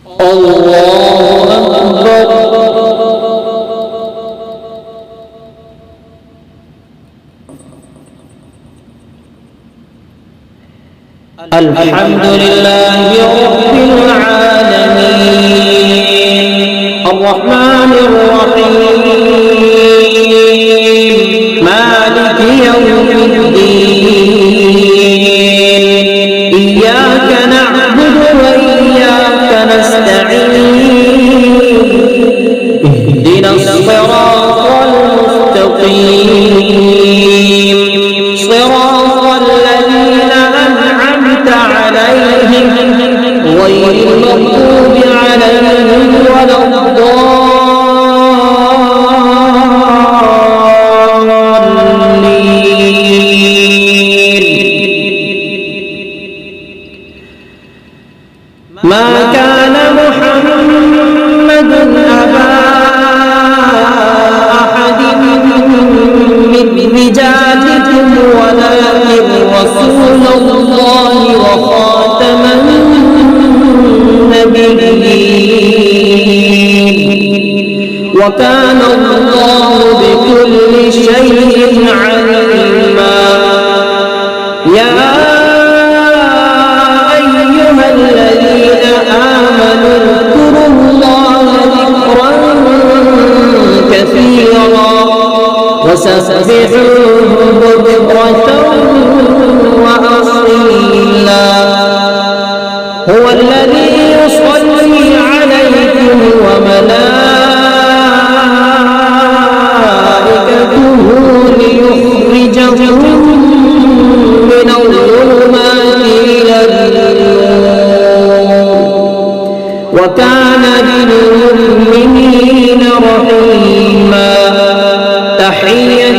الله أكبر. الحمد لله رب العالمين الرحمن الرحيم مالك يوم الدين إياك نعبد وإياك نستعين اهدنا الصراط المستقيم صراط الذين أنعمت عليهم غير المغضوب عليهم ولا الضالين. ما كان محمد أبا أحد من رجالكم ولكن رسول الله وخاتم النبيين وكان الله بكل شيء عليما. يا أيها الذين آمنوا اذكروا الله ذكرا كثيرا وسبحوه بكرة وأصيلا. هو الذي يصلي عليكم وملائكته ليخرجكم من الظلمات إلى النور وكان بالمؤمنين رحيما. تحية